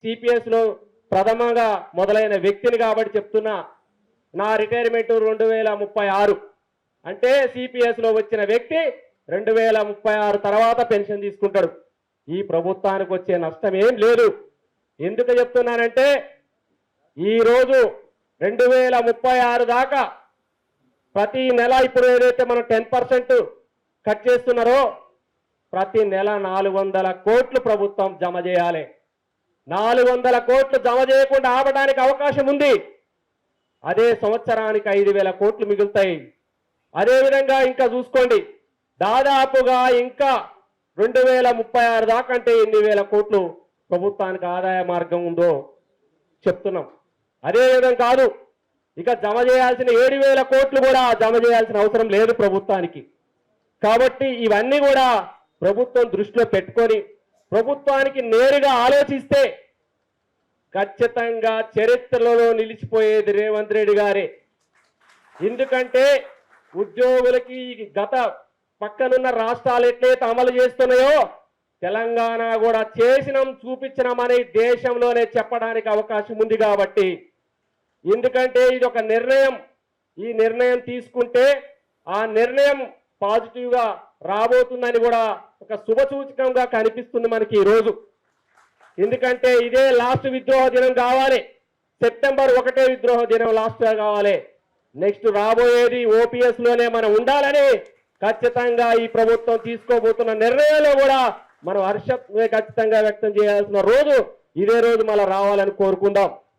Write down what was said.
సిపిఎస్లో ప్రథమంగా మొదలైన వ్యక్తిని కాబట్టి చెప్తున్నా. నా రిటైర్మెంట్ 2036 అంటే సిపిఎస్లో వచ్చిన వ్యక్తి 2036 తర్వాత పెన్షన్ తీసుకుంటాడు. ఈ ప్రభుత్వానికి వచ్చే నష్టం ఏం లేదు. ఎందుకు చెప్తున్నానంటే ఈరోజు 2036 దాకా ప్రతి నెల ఇప్పుడు ఏదైతే మనం 10% కట్ చేస్తున్నారో ప్రతి నెల 400 కోట్లు ప్రభుత్వం జమ చేయాలి. 400 కోట్లు జమ చేయకుండా ఆపడానికి అవకాశం ఉంది. అదే సంవత్సరానికి 5,000 కోట్లు మిగులుతాయి. అదేవిధంగా ఇంకా చూసుకోండి, దాదాపుగా ఇంకా 2036 దాకా అంటే ఎన్ని వేల కోట్లు ప్రభుత్వానికి ఆదాయ మార్గం ఉందో చెప్తున్నాం. అదేవిధంగా కాదు, ఇక జమ చేయాల్సిన 7,000 కోట్లు కూడా జమ చేయాల్సిన అవసరం లేదు ప్రభుత్వానికి. కాబట్టి ఇవన్నీ కూడా ప్రభుత్వం దృష్టిలో పెట్టుకొని ప్రభుత్వానికి నేరుగా ఆలోచిస్తే ఖచ్చితంగా చరిత్రలో నిలిచిపోయేది రేవంత్ రెడ్డి గారే. ఎందుకంటే ఉద్యోగులకి గత పక్కనున్న రాష్ట్రాలు ఎట్లయితే అమలు చేస్తున్నాయో తెలంగాణ కూడా చేసినాం చూపించినామని దేశంలోనే చెప్పడానికి అవకాశం ఉంది. కాబట్టి ఎందుకంటే ఇది ఒక నిర్ణయం, ఈ నిర్ణయం తీసుకుంటే ఆ నిర్ణయం పాజిటివ్గా రాబోతుందని కూడా ఒక శుభసూచకంగా కనిపిస్తుంది మనకి ఈరోజు. ఎందుకంటే ఇదే లాస్ట్ విద్రోహ దినం కావాలి, సెప్టెంబర్ 1 విద్రోహ దినం లాస్ట్గా కావాలి. నెక్స్ట్ రాబోయేది ఓపీఎస్లోనే మనం ఉండాలని ఖచ్చితంగా ఈ ప్రభుత్వం తీసుకోబోతున్న నిర్ణయంలో కూడా మనం హర్షం ఖచ్చితంగా వ్యక్తం చేయాల్సిన రోజు ఇదే రోజు మళ్ళీ రావాలని కోరుకుందాం.